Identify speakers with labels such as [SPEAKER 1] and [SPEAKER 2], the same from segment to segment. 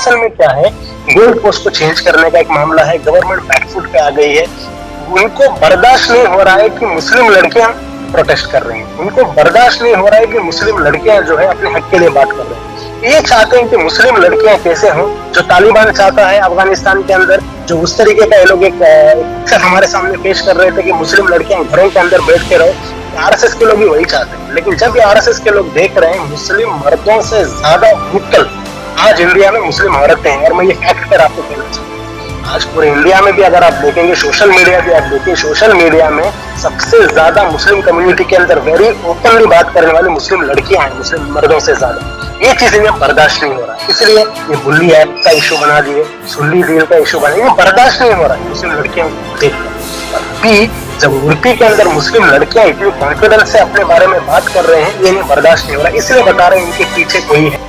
[SPEAKER 1] असल में क्या है, गोल्ड पोस्ट को चेंज करने का एक मामला है, गवर्नमेंट बैकफुट पे आ गई है। उनको बर्दाश्त नहीं हो रहा है कि मुस्लिम लड़कियां प्रोटेस्ट कर रही हैं, उनको बर्दाश्त नहीं हो रहा है कि मुस्लिम लड़कियां जो है अपने हक के लिए बात कर रही हैं। ये चाहते हैं कि मुस्लिम लड़कियां कैसे हों, जो तालिबान चाहता है अफगानिस्तान के अंदर, जो उस तरीके का ये लोग एक अक्सर हमारे सामने पेश कर रहे थे कि मुस्लिम लड़कियां घरों के अंदर बैठ के रहो, आरएसएस के लोग भी वही चाहते हैं। लेकिन जब ये आरएसएस के लोग देख रहे हैं मुस्लिम मर्दों से ज्यादा मुक्कल आज इंडिया में मुस्लिम औरतें हैं, और मैं ये फैक्ट पर आपको कहना चाहूंगा, आज पूरे इंडिया में भी अगर आप देखेंगे, सोशल मीडिया भी आप देखिए, सोशल मीडिया में सबसे ज्यादा मुस्लिम कम्युनिटी के अंदर वेरी ओपनली बात करने वाली मुस्लिम लड़कियां हैं, मुस्लिम मर्दों से ज्यादा। ये चीज इन्हें बर्दाश्त नहीं हो रहा, इसलिए ये बुल्ली ऐप का इशू बना दिए, सुल्ली डील का इशू बना दिए, बर्दाश्त नहीं हो रहा है मुस्लिम लड़कियों को देखकर। जब यूपी के अंदर मुस्लिम लड़कियां इतनी कॉन्फिडेंस से अपने बारे में बात कर रहे हैं, ये इन्हें बर्दाश्त नहीं हो रहा, इसलिए बता रहे हैं इनके पीछे कोई है।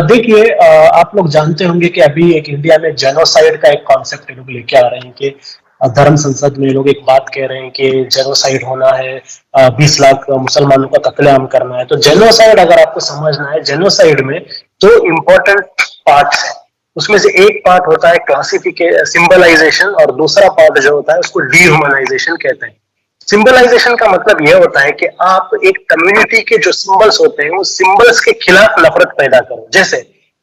[SPEAKER 1] देखिए, आप लोग जानते होंगे कि अभी एक इंडिया में जेनोसाइड का एक कॉन्सेप्ट लोग लेके आ रहे हैं कि धर्म संसद में लोग एक बात कह रहे हैं कि जेनोसाइड होना है, 20 लाख मुसलमानों का कत्लेआम करना है। तो जेनोसाइड अगर आपको समझना है, जेनोसाइड में दो इंपॉर्टेंट पार्ट्स है। उसमें से एक पार्ट होता है क्लासिफिकेशन, सिंबलाइजेशन, और दूसरा पार्ट जो होता है उसको डीह्यूमनाइजेशन कहते हैं। सिंबलाइजेशन का मतलब यह होता है कि आप एक कम्युनिटी के जो सिंबल्स होते हैं उस सिंबल्स के खिलाफ नफरत पैदा करो। जैसे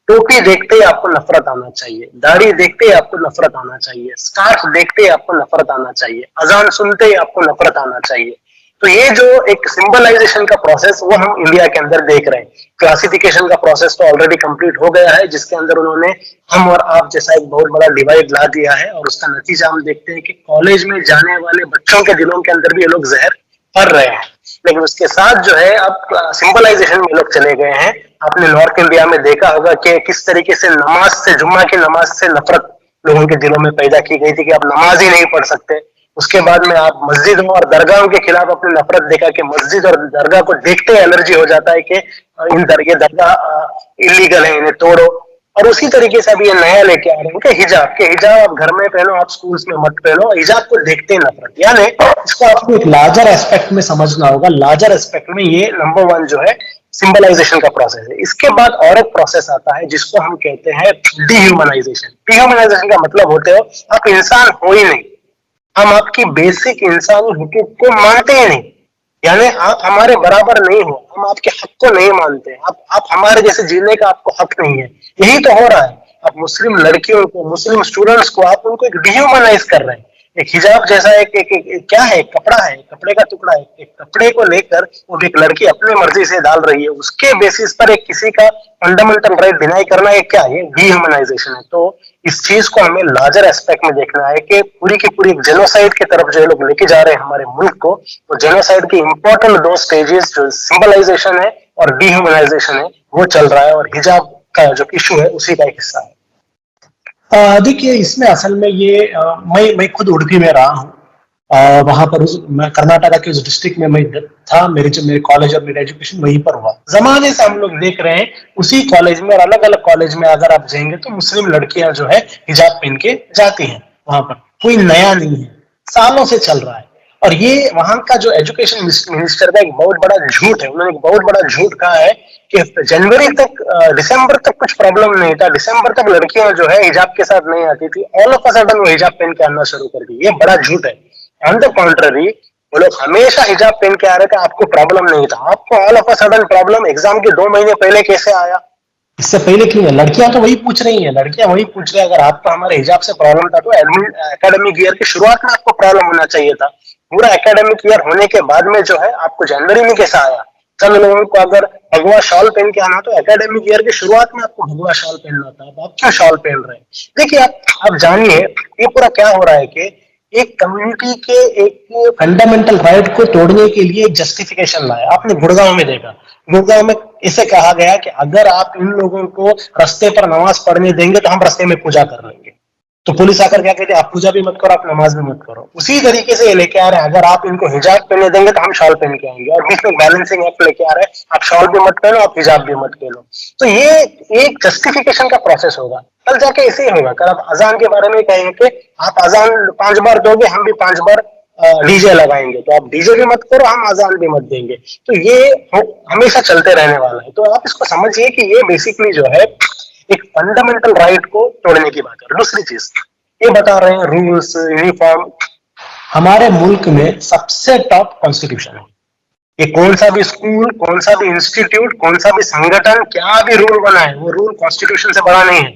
[SPEAKER 1] टोपी देखते ही आपको नफरत आना चाहिए, दाढ़ी देखते ही आपको नफरत आना चाहिए, स्कार्फ देखते ही आपको नफरत आना चाहिए, अजान सुनते ही आपको नफरत आना चाहिए। तो ये जो एक सिंबलाइजेशन का प्रोसेस वो हम इंडिया के अंदर देख रहे हैं। क्लासिफिकेशन का प्रोसेस तो ऑलरेडी कंप्लीट हो गया है, जिसके अंदर उन्होंने हम और आप जैसा एक बहुत बड़ा डिवाइड ला दिया है, और उसका नतीजा हम देखते हैं कि कॉलेज में जाने वाले बच्चों के दिलों के अंदर भी ये लोग जहर भर रहे हैं। लेकिन उसके साथ जो है अब सिंबलाइजेशन में लोग चले गए हैं। आपने नॉर्थ इंडिया में देखा होगा कि किस तरीके से नमाज से, जुम्मा की नमाज से नफरत लोगों के दिलों में पैदा की गई थी कि आप नमाज ही नहीं पढ़ सकते। उसके बाद में आप मस्जिदों और दरगाहों के खिलाफ अपनी नफरत देखा कि मस्जिद और दरगाह को देखते ही एलर्जी हो जाता है कि ये दरगाह इलीगल है, इन्हें तोड़ो। और उसी तरीके से अभी ये नया लेके आ रहे हैं कि हिजाब आप घर में पहनो, आप स्कूल्स में मत पहनो, हिजाब को देखते ही नफरत। यानी इसको आपको एक लार्जर एस्पेक्ट में समझना होगा। लार्जर एस्पेक्ट में ये नंबर 1 जो है सिंबलाइजेशन का प्रोसेस है। इसके बाद और एक प्रोसेस आता है जिसको हम कहते हैं डीह्यूमनाइजेशन। डीह्यूमनाइजेशन का मतलब होते हो आप इंसान हो ही नहीं, हम आपकी बेसिक इंसानी हुकूक को मानते ही नहीं, यानी आप हमारे बराबर नहीं हो, हम आपके हक को नहीं मानते, आप हमारे जैसे जीने का आपको हक नहीं है। यही तो हो रहा है। आप मुस्लिम लड़कियों को, मुस्लिम स्टूडेंट्स को आप उनको एक डिह्यूमनाइज कर रहे हैं। एक हिजाब जैसा एक क्या है, कपड़ा है, कपड़े का टुकड़ा है, एक कपड़े को लेकर वो एक लड़की अपनी मर्जी से डाल रही है, उसके बेसिस पर एक किसी का फंडामेंटल राइट डिनाई करना, एक क्या है, डिह्यूमनाइजेशन है। तो इस चीज को हमें लार्जर एस्पेक्ट में देखना है कि पूरी की पूरी जेनोसाइड की तरफ जो ये लोग लेके जा रहे हैं हमारे मुल्क को, तो जेनोसाइड की इंपॉर्टेंट 2 स्टेजेस जो सिंबलाइजेशन है और डिह्यूमनाइजेशन है वो चल रहा है, और हिजाब का जो इशू है उसी का एक हिस्सा है। देखिए, इसमें असल में ये मैं खुद उडुपी में रहा हूँ। वहां पर मैं कर्नाटका के उस डिस्ट्रिक्ट में मैं था, मेरे कॉलेज और मेरा एजुकेशन वहीं पर हुआ। जमाने से हम लोग देख रहे हैं उसी कॉलेज में, और अलग अलग कॉलेज में अगर आप जाएंगे तो मुस्लिम लड़कियां जो है हिजाब पहन के जाती हैं। वहां पर कोई नया नहीं है, सालों से चल रहा है। और ये वहां का जो एजुकेशन मिनिस्टर का एक बहुत बड़ा झूठ है। उन्होंने एक बहुत बड़ा झूठ कहा है कि जनवरी तक, दिसंबर तक कुछ प्रॉब्लम नहीं था, दिसंबर तक लड़कियां जो है हिजाब के साथ नहीं आती थी, ऑल ऑफ अ सडन वो हिजाब पहन के आना शुरू कर दी। ये बड़ा झूठ है। ऑन द कॉन्ट्ररी, वो लोग हमेशा हिजाब पहन के आ रहे थे, आपको प्रॉब्लम नहीं था। आपको all of a sudden problem exam के 2 महीने पहले कैसे आया? इससे पहले क्यों है? लड़कियां तो वही पूछ रही हैं, लड़कियां वही पूछ रही है। अगर आपको हमारे हिजाब से प्रॉब्लम था तो एकेडमिक ईयर की शुरुआत में आपको प्रॉब्लम होना चाहिए था। पूरा एकेडमिक ईयर होने के बाद में जो है आपको जनवरी में कैसा आया? चंद लोगों को अगर भगवा शॉल पहन के आना तो एकेडमिक ईयर की शुरुआत में आपको भगवा शॉल पहनना था, अब आप क्यों शॉल पहन रहे हैं? देखिए, आप जानिए ये पूरा क्या हो रहा है कि एक कम्युनिटी के एक फंडामेंटल राइट को तोड़ने के लिए एक जस्टिफिकेशन लाया। आपने गुड़गांव में देखा, गुड़गांव में इसे कहा गया कि अगर आप इन लोगों को रास्ते पर नमाज पढ़ने देंगे तो हम रास्ते में पूजा कर लेंगे। तो पुलिस आकर क्या कहती है, आप पूजा भी मत करो, आप नमाज भी मत करो। उसी तरीके से ये लेके आ रहे हैं, अगर आप इनको हिजाब पहने देंगे तो हम शॉल पहन के आएंगे, और बीच में बैलेंसिंग एक्ट लेके आ रहे हैं, आप शॉल भी मत पहनो, आप हिजाब भी मत पहनो। तो ये एक जस्टिफिकेशन का प्रोसेस होगा। कल जाके ऐसे ही होगा। कल आप अजान के बारे में कहेंगे कि आप अजान 5 बार दोगे, हम भी 5 बार डीजे लगाएंगे, तो आप डीजे भी मत करो, हम अजान भी मत देंगे। तो ये हमेशा चलते रहने वाला है। तो आप इसको समझिए कि ये बेसिकली जो है एक फंडामेंटल राइट को तोड़ने की बात है। दूसरी चीज ये बता रहे हैं रूल्स यूनिफॉर्म, हमारे मुल्क में सबसे टॉप कॉन्स्टिट्यूशन है। ये कौन सा भी स्कूल, कौन सा भी इंस्टीट्यूट, कौन सा भी संगठन, क्या भी रूल बनाए, वो रूल कॉन्स्टिट्यूशन से बड़ा नहीं है।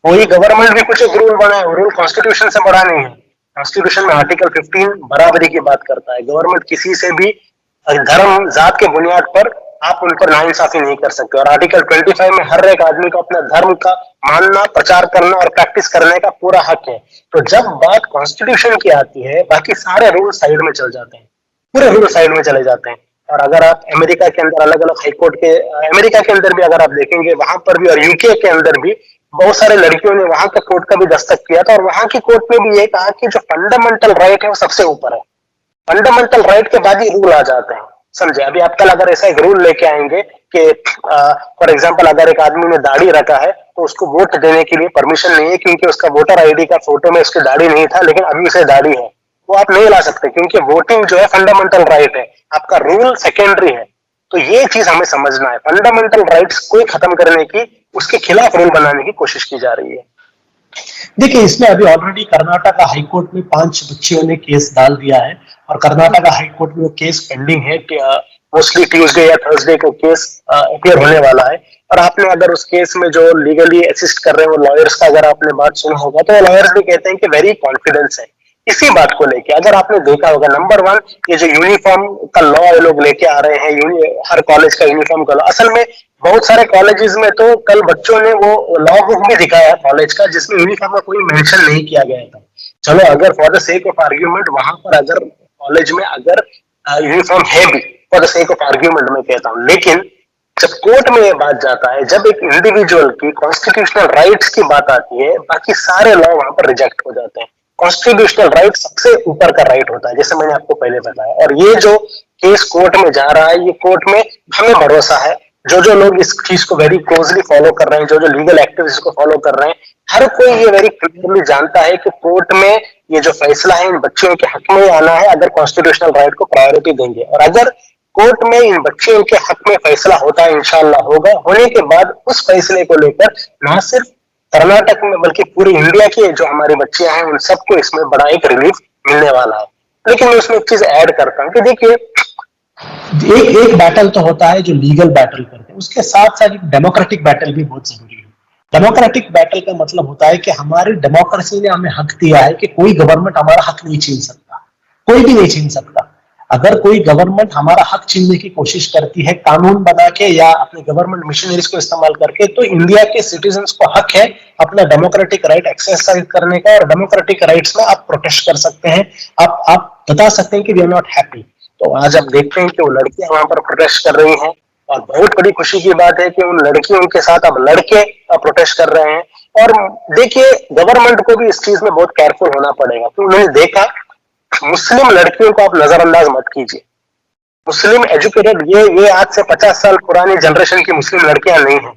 [SPEAKER 1] कोई गवर्नमेंट भी कुछ एक रूल बनाए, वो रूल कॉन्स्टिट्यूशन से बड़ा नहीं है। कॉन्स्टिट्यूशन में आर्टिकल 15 बराबरी की बात करता है। गवर्नमेंट किसी से भी धर्म जात के बुनियाद पर आप उन पर नाइंसाफी नहीं कर सकते। और आर्टिकल 25 में हर एक आदमी को अपना धर्म का मानना, प्रचार करना और प्रैक्टिस करने का पूरा हक है। तो जब बात कॉन्स्टिट्यूशन की आती है, बाकी सारे रूल साइड में चल जाते हैं, पूरे रूल साइड में चले जाते हैं। और अगर आप अमेरिका के अंदर अलग अलग हाईकोर्ट के, अमेरिका के अंदर भी अगर आप देखेंगे, वहां पर भी और यूके के अंदर भी बहुत सारे लड़कियों ने वहां का कोर्ट का भी दस्तक किया था, और वहां की कोर्ट ने भी ये कहा कि जो फंडामेंटल राइट है वो सबसे ऊपर है। फंडामेंटल राइट के बाद ही रूल आ जाते हैं। समझे? अभी आप कल अगर ऐसा एक रूल लेके आएंगे कि फॉर एग्जांपल अगर एक आदमी ने दाढ़ी रखा है तो उसको वोट देने के लिए परमिशन नहीं है, क्योंकि उसका वोटर आईडी का फोटो में उसकी दाढ़ी नहीं था, लेकिन अभी उसे दाढ़ी है, वो आप नहीं ला सकते, क्योंकि वोटिंग जो है फंडामेंटल राइट है, आपका रूल सेकेंडरी है। तो ये चीज हमें समझना है, फंडामेंटल राइट्स को खत्म करने की, उसके खिलाफ रूल बनाने की कोशिश की जा रही है। देखिए, इसमें अभी ऑलरेडी कर्नाटका हाईकोर्ट में 5 बच्चियों ने केस डाल दिया है, और कर्नाटका हाईकोर्ट में वो केस पेंडिंग है कि मोस्टली ट्यूसडे या थर्सडे को केस अपियर होने वाला है। और आपने अगर उस केस में जो लीगली असिस्ट कर रहे हैं वो लॉयर्स का अगर आपने बात सुना होगा, तो लॉयर्स भी कहते हैं कि वेरी कॉन्फिडेंस है इसी बात को लेके। अगर आपने देखा होगा, नंबर 1, ये जो यूनिफॉर्म का लॉ ये लोग लेके आ रहे हैं, हर कॉलेज का यूनिफॉर्म का लॉ, असल में बहुत सारे कॉलेजेस में तो कल बच्चों ने वो लॉ बुक भी दिखाया कॉलेज का, जिसमें यूनिफॉर्म का कोई मेंशन नहीं किया गया था। चलो, अगर for the sake of argument वहां पर अगर कॉलेज में अगर यूनिफॉर्म है भी, for the sake of argument मैं कहता हूँ, लेकिन जब कोर्ट में ये बात जाता है, जब एक इंडिविजुअल की कॉन्स्टिट्यूशनल राइट्स की बात आती है, बाकी सारे लॉ वहां पर रिजेक्ट हो जाते हैं। कॉन्स्टिट्यूशनल राइट सबसे ऊपर का राइट होता है, जैसे मैंने आपको पहले बताया। और ये जो केस कोर्ट में जा रहा है, ये कोर्ट में हमें भरोसा है, जो लोग इस चीज को वेरी क्लोजली फॉलो कर रहे हैं, जो लीगल एक्टिविस्ट को फॉलो कर रहे हैं, हर कोई ये वेरी क्लियरली जानता है कि कोर्ट में ये जो फैसला है इन बच्चियों के हक में आना है, अगर कॉन्स्टिट्यूशनल राइट को प्रायोरिटी देंगे। और अगर कोर्ट में इन बच्चियों के हक में फैसला होता है, इंशाल्लाह होगा, होने के बाद उस फैसले को लेकर ना सिर्फ कर्नाटक में बल्कि पूरी इंडिया की जो हमारी बच्चियां हैं उन सबको इसमें बड़ा एक रिलीफ मिलने वाला है। लेकिन मैं उसमें एक चीज ऐड करता हूँ कि देखिए, एक एक बैटल तो होता है जो लीगल बैटल करते हैं, उसके साथ साथ एक डेमोक्रेटिक बैटल भी बहुत जरूरी है। डेमोक्रेटिक बैटल का मतलब होता है कि हमारी डेमोक्रेसी ने हमें हक दिया है कि कोई गवर्नमेंट हमारा हक नहीं छीन सकता, कोई भी नहीं छीन सकता। अगर कोई गवर्नमेंट हमारा हक छीनने की कोशिश करती है कानून बना के या अपने गवर्नमेंट मशीनरीज को इस्तेमाल करके, तो इंडिया के सिटीजन्स को हक है अपना डेमोक्रेटिक राइट एक्सरसाइज करने का, और डेमोक्रेटिक राइट्स में आप प्रोटेस्ट कर सकते हैं, आप बता सकते हैं कि वी आर नॉट हैप्पी। तो आज आप देखते हैं कि वो लड़कियां वहां पर प्रोटेस्ट कर रही हैं, और बहुत बड़ी खुशी की बात है कि उन लड़कियों के साथ अब लड़के प्रोटेस्ट कर रहे हैं। और देखिए, गवर्नमेंट को भी इस चीज में बहुत केयरफुल होना पड़ेगा, तो उन्होंने देखा मुस्लिम लड़कियों को आप नजरअंदाज मत कीजिए। मुस्लिम एजुकेटेड, ये आज से 50 साल पुरानी जनरेशन की मुस्लिम लड़कियां नहीं है,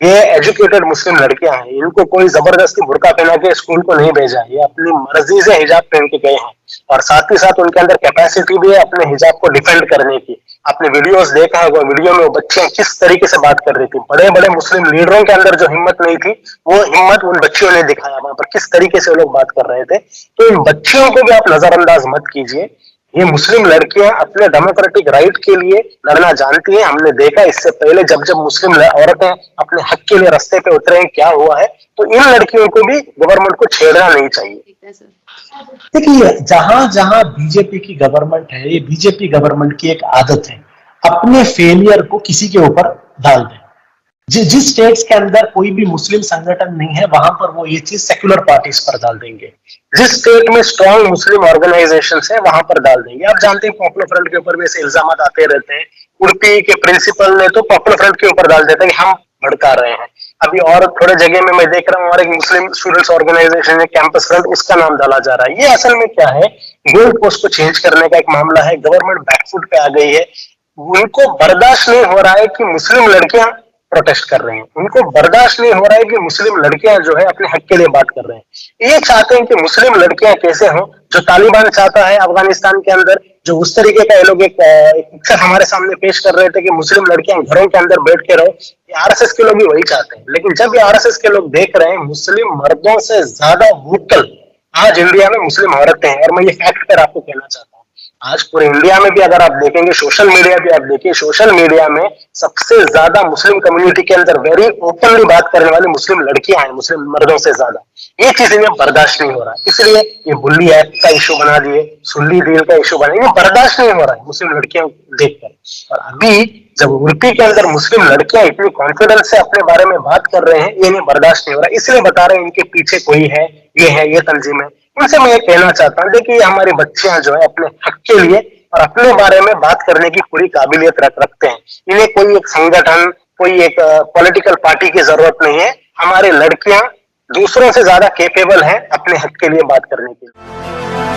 [SPEAKER 1] ये एजुकेटेड मुस्लिम लड़कियां हैं। इनको कोई जबरदस्ती बुर्का पहना के स्कूल को नहीं भेजा, ये अपनी मर्जी से हिजाब पहन के गए हैं, और साथ ही साथ उनके अंदर कैपेसिटी भी है अपने हिजाब को डिफेंड करने की। आपने वीडियोस देखा होगा, वीडियो में वो बच्चियां किस तरीके से बात कर रही थी। बड़े बड़े मुस्लिम लीडरों के अंदर जो हिम्मत नहीं थी, वो हिम्मत उन बच्चियों ने दिखाया, वहां पर किस तरीके से वो लोग बात कर रहे थे। तो इन बच्चियों को भी आप नजरअंदाज मत कीजिए। ये मुस्लिम लड़कियां अपने डेमोक्रेटिक राइट के लिए लड़ना जानती हैं। हमने देखा इससे पहले जब जब मुस्लिम औरतें अपने हक के लिए रास्ते पे उतरे हैं, क्या हुआ है। तो इन लड़कियों को भी गवर्नमेंट को छेड़ना नहीं चाहिए। देखिए, जहां जहां बीजेपी की गवर्नमेंट है, ये बीजेपी गवर्नमेंट की एक आदत है अपने फेलियर को किसी के ऊपर डाल दें। जिस स्टेट्स के अंदर कोई भी मुस्लिम संगठन नहीं है, वहां पर वो ये चीज सेक्युलर पार्टीज पर डाल देंगे। जिस स्टेट में स्ट्रॉन्ग मुस्लिम ऑर्गेनाइजेशन है, वहां पर डाल देंगे। आप जानते हैं पॉपुलर फ्रंट के ऊपर भी ऐसे इल्जाम आते रहते हैं। उड़पी के प्रिंसिपल ने तो पॉपुलर फ्रंट के ऊपर डाल देते हैं कि हम भड़का रहे हैं। अभी और थोड़े जगह में मैं देख रहा हूँ, और एक मुस्लिम स्टूडेंट्स ऑर्गेनाइजेशन है कैंपस फ्रंट, उसका नाम डाला जा रहा है। ये असल में क्या है, गोल पोस्ट को चेंज करने का एक मामला है। गवर्नमेंट बैकफुट पे आ गई है। उनको बर्दाश्त नहीं हो रहा है कि मुस्लिम लड़कियां प्रोटेस्ट कर रहे हैं, उनको बर्दाश्त नहीं हो रहा है कि मुस्लिम लड़कियां जो है अपने हक के लिए बात कर रहे हैं। ये चाहते हैं कि मुस्लिम लड़कियां कैसे हों, जो तालिबान चाहता है अफगानिस्तान के अंदर, जो उस तरीके का ये लोग एक पिक्चर हमारे सामने पेश कर रहे थे कि मुस्लिम लड़कियां घरों के अंदर बैठ के रहो, ये आरएसएस के लोग भी वही चाहते हैं। लेकिन जब ये आरएसएस के लोग देख रहे हैं मुस्लिम मर्दों से ज्यादा वोकल आज इंडिया में मुस्लिम औरतें हैं, और मैं ये फैक्ट पर आपको कहना चाहता हूँ, आज पूरे इंडिया में भी अगर आप देखेंगे, सोशल मीडिया भी आप देखिए, सोशल मीडिया में सबसे ज्यादा मुस्लिम कम्युनिटी के अंदर वेरी ओपनली बात करने वाली मुस्लिम लड़कियां हैं, मुस्लिम मर्दों से ज्यादा। ये चीज इन्हें बर्दाश्त नहीं हो रहा है, इसलिए ये बुल्ली एक्ट का इशू बना दिए, सुल्ली डील का इशू बना, ये बर्दाश्त नहीं हो रहा है मुस्लिम लड़कियां देखकर। और अभी जब यूपी के अंदर मुस्लिम लड़कियां इतनी कॉन्फिडेंस से अपने बारे में बात कर रहे हैं, ये इन्हें बर्दाश्त नहीं हो रहा, इसलिए बता रहे हैं इनके पीछे कोई है, ये तंजीम है। उनसे मैं ये कहना चाहता हूँ, देखिए हमारी बच्चियां जो है अपने हक के लिए और अपने बारे में बात करने की पूरी काबिलियत रखते हैं। इन्हें कोई एक संगठन, कोई एक पॉलिटिकल पार्टी की जरूरत नहीं है। हमारी लड़कियां दूसरों से ज्यादा कैपेबल हैं अपने हक के लिए बात करने के लिए।